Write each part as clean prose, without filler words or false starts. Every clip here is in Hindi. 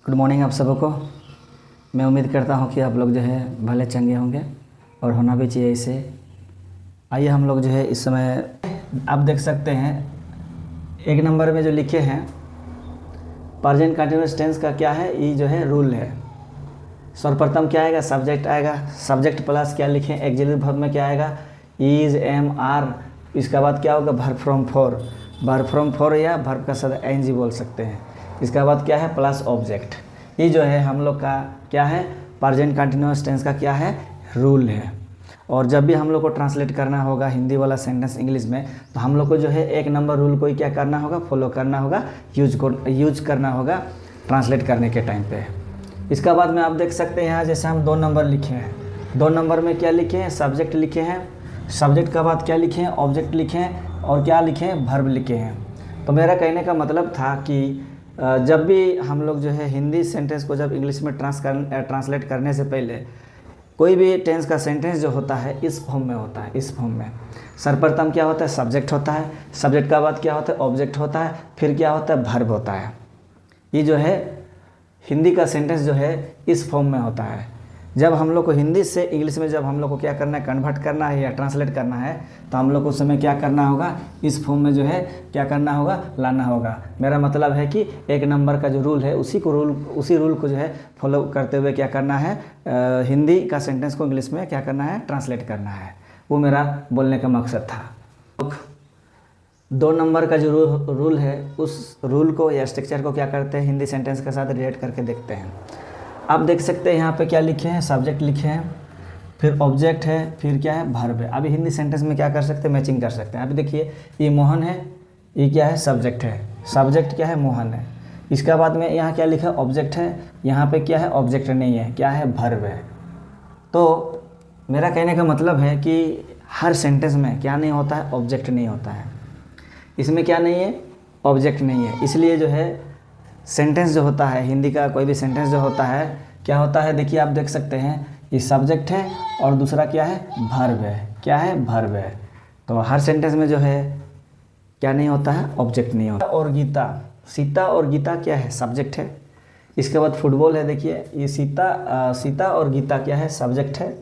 गुड मॉर्निंग आप सबों को। मैं उम्मीद करता हूँ कि आप लोग जो है भले चंगे होंगे और होना भी चाहिए इसे। आइए हम लोग जो है इस समय आप देख सकते हैं एक नंबर में जो लिखे हैं प्रेजेंट कंटिन्यूअस टेंस का क्या है, ये जो है रूल है। सर्वप्रथम क्या आएगा, सब्जेक्ट आएगा। सब्जेक्ट प्लस क्या लिखें, ऑक्सिलरी वर्ब में क्या आएगा, इज, एम, आर। इसके बाद क्या होगा, verb from four. Verb from four या वर्ब का सद एनजी बोल सकते हैं। इसके बाद क्या है, प्लस ऑब्जेक्ट। ये जो है हम लोग का क्या है, प्रेजेंट कंटिन्यूअस टेंस का क्या है, रूल है। और जब भी हम लोग को ट्रांसलेट करना होगा हिंदी वाला सेंटेंस इंग्लिश में, तो हम लोग को जो है एक नंबर रूल को ही क्या करना होगा, फॉलो करना होगा, यूज करना होगा ट्रांसलेट करने के टाइम पे। इसका बाद में आप देख सकते हैं यहाँ जैसे हम 2 नंबर लिखे हैं, 2 नंबर में क्या लिखे हैं, सब्जेक्ट लिखे हैं। सब्जेक्ट के बाद क्या लिखे हैं, ऑब्जेक्ट लिखे हैं, और क्या लिखे हैं, वर्ब लिखे हैं। तो मेरा कहने का मतलब था कि जब भी हम लोग जो है हिंदी सेंटेंस को जब इंग्लिश में ट्रांसलेट करने से पहले कोई भी टेंस का सेंटेंस जो होता है इस फॉर्म में होता है। इस फॉर्म में सर्वप्रथम क्या होता है, सब्जेक्ट होता है। सब्जेक्ट का बाद क्या होता है, ऑब्जेक्ट होता है। फिर क्या होता है, वर्ब होता है। ये जो है हिंदी का सेंटेंस जो है इस फॉर्म में होता है। जब हम लोग को हिंदी से इंग्लिश में जब हम लोग को क्या करना है, कन्वर्ट करना है या ट्रांसलेट करना है, तो हम लोग को उस समय क्या करना होगा, इस फॉर्म में जो है क्या करना होगा, लाना होगा। मेरा मतलब है कि एक नंबर का जो रूल है उसी रूल को जो है फॉलो करते हुए क्या करना है, हिंदी का सेंटेंस को इंग्लिश में क्या करना है, ट्रांसलेट करना है। वो मेरा बोलने का मकसद था। 2 नंबर का जो रूल है उस रूल को या स्ट्रक्चर को क्या करते हैं, हिंदी सेंटेंस के साथ रिलेट करके देखते हैं। आप देख सकते हैं यहाँ पे क्या लिखे हैं, सब्जेक्ट लिखे हैं, फिर ऑब्जेक्ट है, फिर क्या है, वर्ब है। अभी हिंदी सेंटेंस में क्या कर सकते हैं, मैचिंग कर सकते हैं। अभी देखिए ये मोहन है, ये क्या है, सब्जेक्ट है। सब्जेक्ट क्या है, मोहन है। इसके बाद में यहाँ क्या लिखा है, ऑब्जेक्ट है। यहाँ पे क्या है, ऑब्जेक्ट नहीं है, क्या है, वर्ब है। तो मेरा कहने का मतलब है कि हर सेंटेंस में क्या नहीं होता है, ऑब्जेक्ट नहीं होता है। इसमें क्या नहीं है, ऑब्जेक्ट नहीं है। इसलिए जो है सेंटेंस जो होता है हिंदी का, कोई भी सेंटेंस जो होता है क्या होता है, देखिए आप देख सकते हैं ये सब्जेक्ट है और दूसरा क्या है, वर्ब है। क्या है, वर्ब है। तो हर सेंटेंस में जो है क्या नहीं होता है, ऑब्जेक्ट नहीं होता। और गीता, सीता और गीता क्या है, सब्जेक्ट है। इसके बाद फुटबॉल है, देखिए ये सीता और गीता क्या है, सब्जेक्ट है।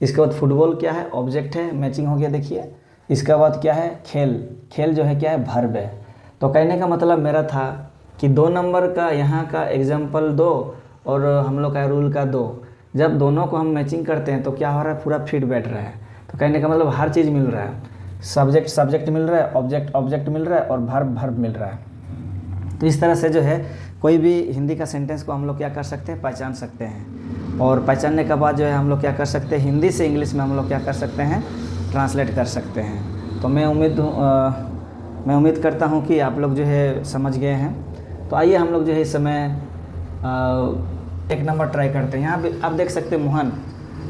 इसके बाद फुटबॉल क्या है, ऑब्जेक्ट है, मैचिंग हो गया देखिए। इसके बाद क्या है, खेल जो है क्या है, वर्ब है। तो कहने का मतलब मेरा था कि 2 नंबर का यहाँ का एग्जाम्पल 2 और हम लोग का रूल का 2, जब दोनों को हम मैचिंग करते हैं तो क्या हो रहा है, पूरा फिट बैठ रहा है। तो कहने का मतलब हर चीज़ मिल रहा है, सब्जेक्ट मिल रहा है, ऑब्जेक्ट मिल रहा है, और वर्ब मिल रहा है। तो इस तरह से जो है कोई भी हिंदी का सेंटेंस को हम लोग क्या कर सकते हैं, पहचान सकते हैं। और पहचानने के बाद जो है हम लोग क्या कर सकते हैं, हिंदी से इंग्लिश में हम लोग क्या कर सकते हैं, ट्रांसलेट कर सकते हैं। तो मैं उम्मीद करता हूँ कि आप लोग जो है समझ गए हैं। तो आइए हम लोग जो है इस समय एक नंबर ट्राई करते हैं। यहाँ पे आप देख सकते हैं मोहन,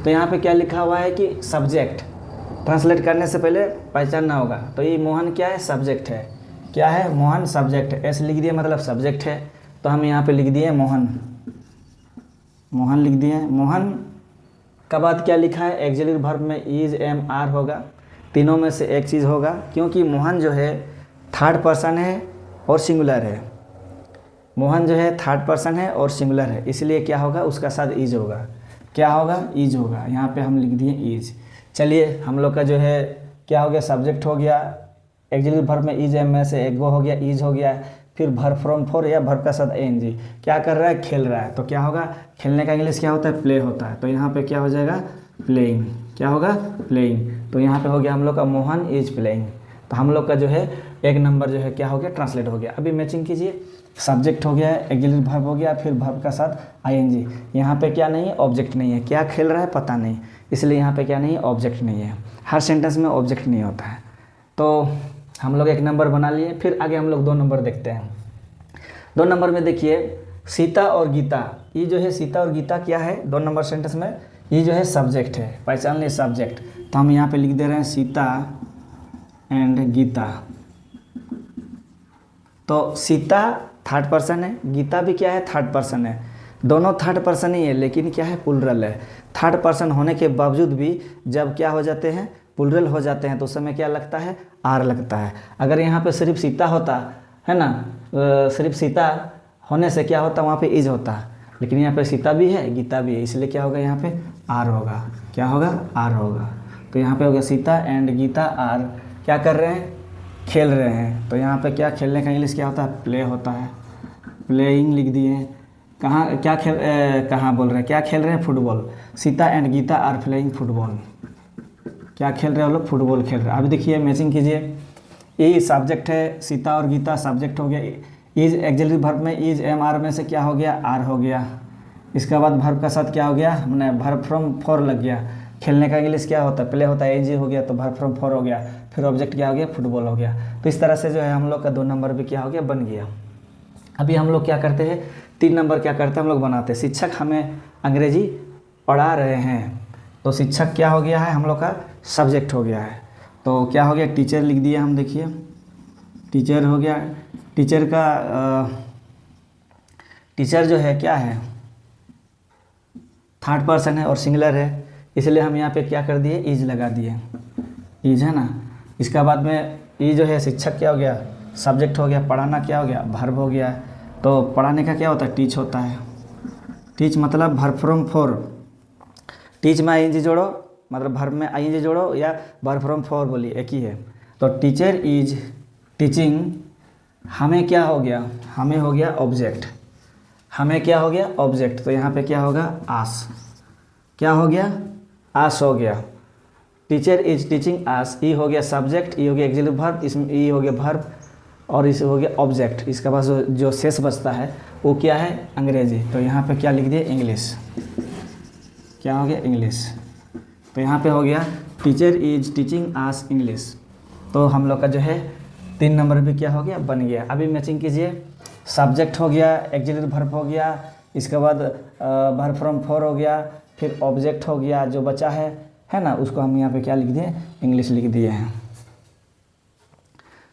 तो यहाँ पे क्या लिखा हुआ है कि सब्जेक्ट। ट्रांसलेट करने से पहले पहचानना होगा। तो ये मोहन क्या है, सब्जेक्ट है। क्या है, मोहन सब्जेक्ट है। ऐसे लिख दिए मतलब सब्जेक्ट है। तो हम यहाँ पे लिख दिए मोहन लिख दिए। मोहन का बाद क्या लिखा है, ऑक्सिलरी वर्ब में इज, एम, आर होगा। तीनों में से एक चीज़ होगा, क्योंकि मोहन जो है 3rd पर्सन है और सिंगुलर है। मोहन जो है 3rd पर्सन है और सिंगुलर है, इसलिए क्या होगा, उसका साथ इज होगा। क्या होगा, इज होगा। यहाँ पे हम लिख दिए इज। चलिए हम लोग का जो है क्या हो गया, सब्जेक्ट हो गया, ऑक्सिलरी वर्ब में इज, एम में से एक गो हो गया, इज हो गया। फिर वर्ब फ्रॉम फोर या वर्ब का साथ एनजी, क्या कर रहा है, खेल रहा है। तो क्या होगा, खेलने का इंग्लिश क्या होता है, प्ले होता है। तो यहाँ पे क्या हो जाएगा, प्लेइंग। क्या होगा, प्लेइंग। तो यहाँ पे हो गया हम लोग का मोहन इज प्लेइंग। तो हम लोग का जो है एक नंबर जो है क्या हो गया, ट्रांसलेट हो गया। अभी मैचिंग कीजिए, सब्जेक्ट हो गया, ऑक्सिलरी वर्ब हो गया, फिर वर्ब का साथ आईएनजी। यहाँ पे क्या नहीं है, ऑब्जेक्ट नहीं है। क्या खेल रहा है पता नहीं, इसलिए यहाँ पे क्या नहीं है, ऑब्जेक्ट नहीं है। हर सेंटेंस में ऑब्जेक्ट नहीं होता है। तो हम लोग एक नंबर बना लिए। फिर आगे हम लोग 2 नंबर देखते हैं। 2 नंबर में देखिए सीता और गीता। ये जो है सीता और गीता क्या है, 2 नंबर सेंटेंस में ये जो है सब्जेक्ट है। पहचान लिए सब्जेक्ट। तो हम यहाँ पे लिख दे रहे हैं सीता एंड गीता। तो सीता 3rd पर्सन है, गीता भी क्या है, 3rd पर्सन है। दोनों 3rd पर्सन ही है, लेकिन क्या है, प्लुरल है। 3rd पर्सन होने के बावजूद भी जब क्या हो जाते हैं, प्लुरल हो जाते हैं, तो उस समय क्या लगता है, आर लगता है। अगर यहाँ पे सिर्फ सीता होता है ना, सिर्फ सीता होने से क्या होता, वहाँ पे इज होता। लेकिन यहाँ पे सीता भी है, गीता भी है, इसलिए क्या होगा यहाँ पे आर होगा। क्या होगा? आर होगा। तो यहाँ पे हो गया सीता एंड गीता आर क्या कर रहे हैं? खेल रहे हैं। तो यहाँ पे क्या खेलने का इंग्लिश क्या होता है? प्ले होता है। प्लेइंग लिख दिए हैं। कहाँ क्या खेल कहाँ बोल रहे हैं? क्या खेल रहे हैं? Football. Sita and Gita are playing football. क्या खेल रहे हैं वो लोग? फुटबॉल खेल रहे हैं। अभी देखिए मैचिंग कीजिए। ई सब्जेक्ट है, सीता और गीता सब्जेक्ट हो गया। इज एक्सिलरी वर्ब में इज एम आर में से क्या हो गया? आर हो गया। इसके बाद वर्ब का साथ क्या हो गया? मैंने वर्ब फ्रॉम फॉर लग गया। खेलने का इंग्लिश क्या होता है? प्ले होता है, एजी हो गया, तो वर्ब फ्रॉम फॉर हो गया। फिर ऑब्जेक्ट क्या हो गया? फुटबॉल हो गया। तो इस तरह से जो है हम लोग का 2 नंबर भी क्या हो गया? बन गया। अभी हम लोग क्या करते हैं? 3 नंबर क्या करते हैं हम लोग? बनाते हैं। शिक्षक हमें अंग्रेजी पढ़ा रहे हैं, तो शिक्षक क्या हो गया है? हम लोग का सब्जेक्ट हो गया है। तो क्या हो गया? टीचर लिख दिया हम। देखिए टीचर हो गया। टीचर का टीचर जो है क्या है? थर्ड पर्सन है और सिंगुलर है, इसलिए हम यहाँ पे क्या कर दिए? इज लगा दिए। इज है ना। इसका बाद में ये जो है शिक्षक क्या हो गया? सब्जेक्ट हो गया। पढ़ाना क्या हो गया? वर्ब हो गया। तो पढ़ाने का क्या होता है? टीच होता है। टीच मतलब वर्ब फ्रॉम फॉर। टीच में आई जोड़ो, मतलब वर्ब में आई जोड़ो, या वर्ब फ्रॉम फॉर बोलिए, एक ही है। तो टीचर इज टीचिंग, हमें क्या हो गया? हमें हो गया ऑब्जेक्ट। हमें क्या हो गया? ऑब्जेक्ट। तो यहाँ पे क्या होगा? आस। क्या हो गया? आस हो गया। टीचर इज टीचिंग आस, ई हो गया सब्जेक्ट, ई हो गया एक्सिलरी वर्ब, इसमें ई हो गया वर्ब और इसे हो गया ऑब्जेक्ट। इसके पास जो शेष बचता है वो क्या है? अंग्रेजी। तो यहाँ पे क्या लिख दिए? इंग्लिश। क्या हो गया? इंग्लिश। तो यहाँ पे हो गया teacher is teaching as English. तो हम लोग का जो है 3 नंबर भी क्या हो गया? बन गया। अभी मैचिंग कीजिए। सब्जेक्ट हो गया, एक्सिलरी वर्ब हो गया, इसके बाद वर्ब फ्रॉम फॉर हो गया, फिर ऑब्जेक्ट हो गया। जो बचा है ना, उसको हम यहाँ पे क्या लिख दिए? इंग्लिश लिख दिए हैं।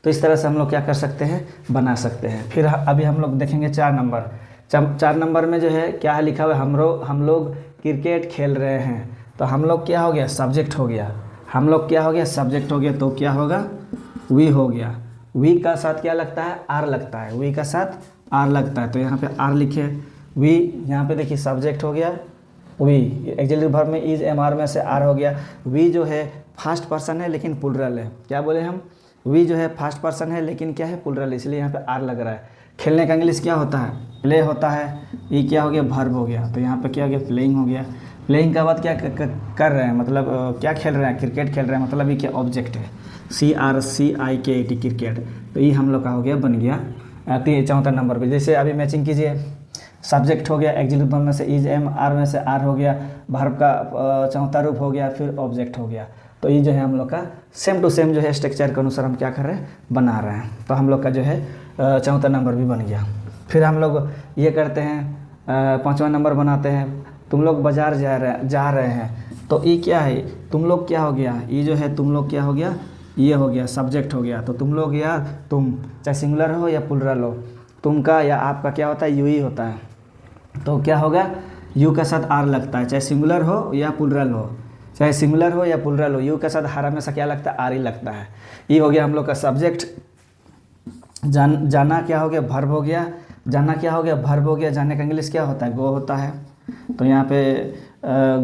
तो इस तरह से हम लोग क्या कर सकते हैं? बना सकते हैं। फिर अभी हम लोग देखेंगे 4 नंबर। 4 नंबर में जो है क्या है लिखा हुआ है? हम लोग क्रिकेट खेल रहे हैं। तो हम लोग क्या हो गया? सब्जेक्ट हो गया। हम लोग क्या हो गया? सब्जेक्ट हो गया। तो क्या होगा? वी हो गया। वी का साथ क्या लगता है? आर लगता है। वी का साथ आर लगता है। तो यहाँ पे आर लिखे। वी यहाँ पे देखिए सब्जेक्ट हो गया। वी एक्सिलरी वर्ब में इज एम आर में से आर हो गया। वी जो है फर्स्ट पर्सन है लेकिन प्लूरल है। क्या बोले हम? वी जो है फर्स्ट पर्सन है लेकिन क्या है? प्लूरल, इसलिए यहाँ पे आर लग रहा है। खेलने का इंग्लिश क्या होता है? प्ले होता है। ये क्या हो गया? वर्ब हो गया। तो यहाँ पे क्या हो गया? प्लेइंग हो गया। प्लेइंग का बाद क्या कर रहे हैं? मतलब क्या खेल रहे हैं? क्रिकेट खेल रहे हैं। मतलब ये क्या? ऑब्जेक्ट है। CRCIKET cricket. तो ये हम लोग का हो गया? बन गया 4 नंबर पे। जैसे अभी मैचिंग कीजिए। सब्जेक्ट हो गया, एक्सिलरी वर्ब में से इज एम आर में से आर हो गया, वर्ब का चौथा रूप हो गया, फिर ऑब्जेक्ट हो गया। तो ये जो है हम लोग का सेम टू सेम जो है स्ट्रक्चर के अनुसार हम क्या कर रहे हैं? बना रहे हैं। तो हम लोग का जो है 4 नंबर भी बन गया। फिर हम लोग ये करते हैं 5वां नंबर बनाते हैं। तुम लोग बाजार जा रहे हैं। तो ये क्या है? तुम लोग क्या हो गया? ये जो है तुम लोग क्या हो गया? ये हो गया सब्जेक्ट हो गया। तो तुम लोग या तुम, चाहे सिंगुलर हो या प्लूरल हो, तुम का या आपका क्या होता है? यू ही होता है। तो क्या होगा? यू का साथ आर लगता है, चाहे सिंगुलर हो या प्लूरल हो। चाहे सिंगुलर हो या प्लूरल हो, यू के साथ हर हमेशा क्या लगता है? आर ही लगता है। ये हो गया हम लोग का सब्जेक्ट। जाना क्या हो गया? वर्ब हो गया। जाना क्या हो गया? वर्ब हो गया। जाने का इंग्लिश क्या होता है? गो होता है। तो यहाँ पे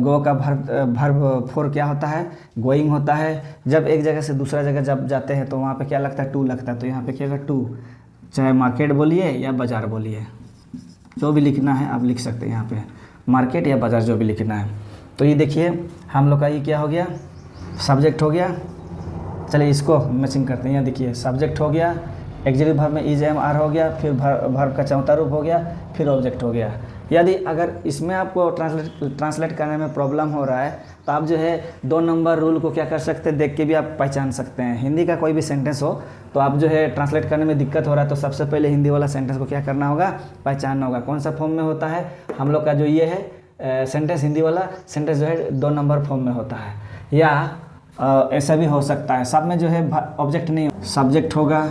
गो का वर्ब फॉर क्या होता है? गोइंग होता है। जब एक जगह से दूसरा जगह जब जाते हैं तो वहाँ पे क्या लगता है? टू लगता है। तो यहाँ पे क्या होगा? टू। चाहे मार्केट बोलिए या बाज़ार बोलिए, जो भी लिखना है आप लिख सकते हैं यहाँ पे, मार्केट या बाज़ार जो भी लिखना है। तो ये देखिए हम लोग का ये क्या हो गया? सब्जेक्ट हो गया। चलिए इसको मैचिंग करते हैं। यहाँ देखिए सब्जेक्ट हो गया, एक्सिलरी वर्ब में इज एम आर हो गया, फिर वर्ब का चौथा रूप हो गया, फिर ऑब्जेक्ट हो गया। यदि अगर इसमें आपको ट्रांसलेट करने में प्रॉब्लम हो रहा है तो आप जो है 2 नंबर रूल को क्या कर सकते हैं? देख के भी आप पहचान सकते हैं। हिंदी का कोई भी सेंटेंस हो तो आप जो है ट्रांसलेट करने में दिक्कत हो रहा है तो सबसे पहले हिंदी वाला सेंटेंस को क्या करना होगा? पहचानना होगा। कौन सा फॉर्म में होता है? हम लोग का जो ये है सेंटेंस, हिंदी वाला सेंटेंस जो है 2 नंबर फॉर्म में होता है। या ऐसा भी हो सकता है सब में जो है ऑब्जेक्ट नहीं, सब्जेक्ट होगा,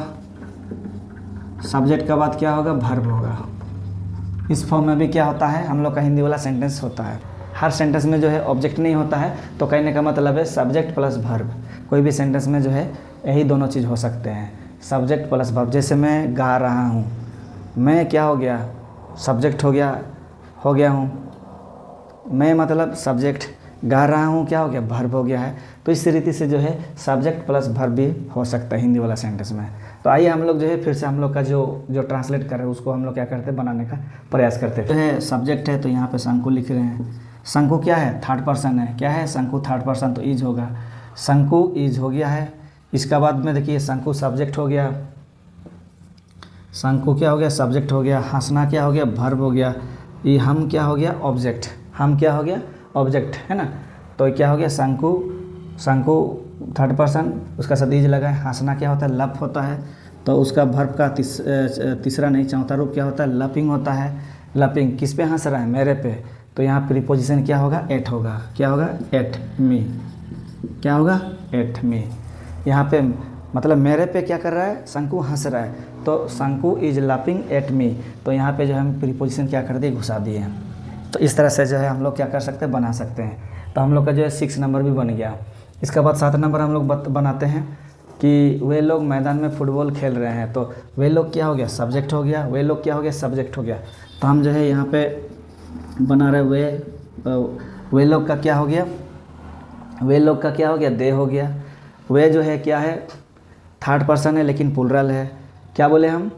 सब्जेक्ट के बाद क्या होगा? वर्ब होगा। इस फॉर्म में भी क्या होता है? हम लोग का हिंदी वाला सेंटेंस होता है। हर सेंटेंस में जो है ऑब्जेक्ट नहीं होता है, तो कहने का मतलब है सब्जेक्ट प्लस वर्ब। कोई भी सेंटेंस में जो है यही दोनों चीज़ हो सकते हैं, सब्जेक्ट प्लस वर्ब। जैसे मैं गा रहा हूँ, मैं क्या हो गया? सब्जेक्ट हो गया। हो गया हूँ, मैं मतलब सब्जेक्ट गा रहा हूँ, क्या हो गया, वर्ब हो गया है। तो इस रीति से जो है सब्जेक्ट प्लस वर्ब भी हो सकता है हिंदी वाला सेंटेंस में। तो आइए हम लोग जो है फिर से हम लोग का जो ट्रांसलेट कर रहे हैं उसको हम लोग क्या करते हैं, बनाने का प्रयास करते हैं। जो है सब्जेक्ट है तो यहाँ पे शंकु लिख रहे हैं। शंकु क्या है, थर्ड पर्सन है, क्या है, शंकु थर्ड पर्सन, तो इज होगा, शंकु इज हो गया है। इसका बाद में देखिए शंकु सब्जेक्ट हो गया, शंकु क्या हो गया, सब्जेक्ट हो गया। हंसना क्या हो गया, वर्ब हो गया। ये हम क्या हो गया, ऑब्जेक्ट, हम क्या हो गया, ऑब्जेक्ट, है ना। तो क्या हो गया, शंकु, शंकु थर्ड पर्सन, उसका साथ इज लगा है। हंसना क्या होता है, लप होता है, तो उसका वर्ब का तीसरा नहीं चौथा रूप क्या होता है, लपिंग होता है। लपिंग किस पे हंस रहा है, मेरे पे, तो यहाँ प्रीपोजिशन क्या होगा, एट होगा, क्या होगा, एट मी, क्या होगा, एट मी। यहाँ पे मतलब मेरे पे क्या कर रहा है, शंकु हंस रहा है, तो शंकु इज लाफिंग एट मी, तो यहाँ पे जो है हम प्रीपोजिशन क्या कर दिए, घुसा दिए हैं। तो इस तरह से जो है हम लोग क्या कर सकते हैं, बना सकते हैं। तो हम लोग का जो है 6 नंबर भी बन गया। इसके बाद 7 नंबर हम लोग बनाते हैं कि वे लोग मैदान में फुटबॉल खेल रहे हैं। तो वे लोग क्या हो गया, सब्जेक्ट हो गया, वे लोग क्या हो गया, सब्जेक्ट हो गया। तो हम जो है यहाँ पे बना रहे वे लोग का क्या हो गया, वे लोग का क्या हो गया, दे हो गया। वे जो है क्या है, थर्ड पर्सन है लेकिन प्लुरल है। क्या बोले हम,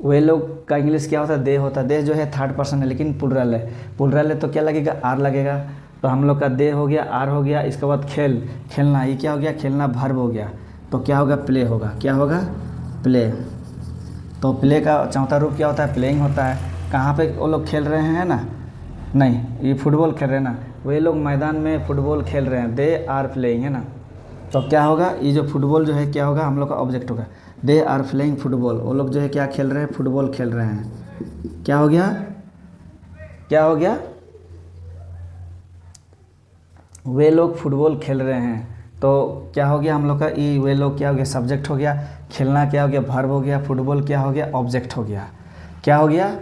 वे लोग का इंग्लिश क्या होता है, दे होता है। दे जो है थर्ड पर्सन है लेकिन प्लुरल है, प्लुरल है तो क्या लगेगा, आर लगेगा। तो हम लोग का दे हो गया, आर हो गया। इसके बाद खेल, खेलना, ये क्या हो गया, खेलना वर्ब हो गया, तो क्या होगा, प्ले होगा, क्या होगा, प्ले। तो प्ले का चौथा रूप क्या होता है, प्लेइंग होता है। कहाँ पे वो लोग खेल रहे हैं ना, नहीं ये फुटबॉल खेल रहे हैं ना, वे लोग मैदान में फुटबॉल खेल रहे हैं, दे आर प्लेइंग, है ना। तो क्या होगा, ये जो फुटबॉल जो है क्या होगा, हम लोग का ऑब्जेक्ट होगा। दे आर प्लेइंग फुटबॉल, वो लोग जो है क्या खेल रहे हैं, फुटबॉल खेल रहे हैं। क्या हो गया, क्या हो गया, वे लोग फुटबॉल खेल रहे हैं। तो क्या हो गया हम लोग का, ये वे लोग क्या हो गया, सब्जेक्ट हो गया। खेलना क्या हो गया, वर्ब हो गया। फुटबॉल क्या हो गया, ऑब्जेक्ट हो गया। क्या हो गया,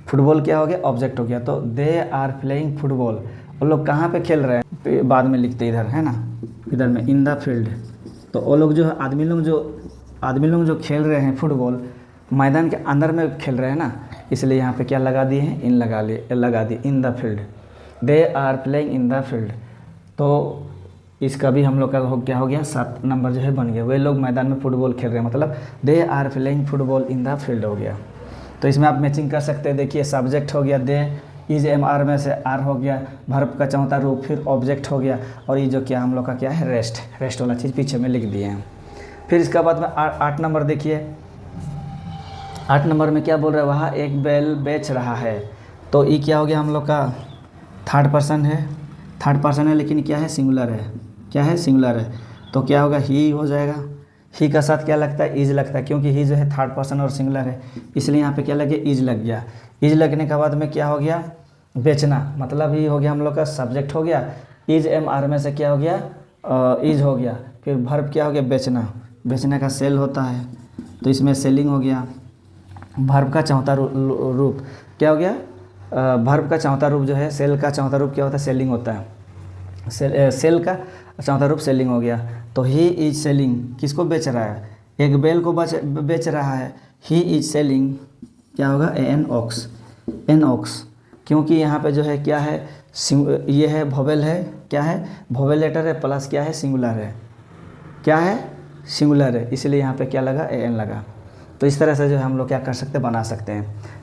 फुटबॉल क्या हो गया, ऑब्जेक्ट हो गया। तो दे आर प्लेइंग फुटबॉल, वो लोग कहाँ पे खेल रहे हैं, बाद में लिखते इधर, है ना, इधर में, इन द फील्ड। तो वो लोग जो है आदमी लोग जो खेल रहे हैं फुटबॉल, मैदान के अंदर में खेल रहे हैं ना, इसलिए यहाँ पे क्या लगा दिए हैं, इन लगा दिए, in the field. They are playing in the field. तो इसका भी हम लोग का क्या हो गया, 7 नंबर जो है बन गया। वे लोग मैदान में फुटबॉल खेल रहे हैं, मतलब they are playing football in the field हो गया। तो इसमें आप मैचिंग कर सकते हैं। देखिए सब्जेक्ट हो गया दे, इज एम आर में से आर हो गया, वर्ब का चौथा रूप, फिर ऑब्जेक्ट हो गया, और ये जो क्या हम लोग का क्या है, रेस्ट वाला चीज़ पीछे में लिख दिए हैं। फिर इसका बाद में 8 नंबर देखिए। 8 नंबर में क्या बोल रहा है, वहाँ एक बैल बेच रहा है। तो ये क्या हो गया हम लोग का, थर्ड पर्सन है लेकिन क्या है, सिंगुलर है, क्या है, सिंगुलर है। तो क्या होगा, ही हो जाएगा। ही का साथ क्या लगता है, इज लगता है, क्योंकि ही जो है थर्ड पर्सन और सिंगुलर है, इसलिए यहाँ पे क्या लगे, इज लग गया। इज लगने के बाद में क्या हो गया, बेचना, मतलब ही हो गया हम लोग का सब्जेक्ट हो गया। इज एम आर में से क्या हो गया, इज हो गया। फिर वर्ब क्या हो गया, बेचना, बेचने का सेल होता है, तो इसमें सेलिंग हो गया। वर्ब का चौथा रूप क्या हो गया, वर्ब का चौथा रूप जो है, सेल का चौथा रूप क्या होता है, सेलिंग होता है। सेल का चौथा रूप सेलिंग हो गया। तो ही इज सेलिंग, किसको बेच रहा है, एक बैल को बेच रहा है। ही इज सेलिंग क्या होगा, एन ऑक्स, क्योंकि यहाँ पे जो है क्या है, ये है वोवेल है, क्या है, वोवेल लेटर है, प्लस क्या है, सिंगुलर है, क्या है, सिंगुलर है, इसलिए यहाँ पे क्या लगा, एन लगा। तो इस तरह से जो है हम लोग क्या कर सकते हैं, बना सकते हैं।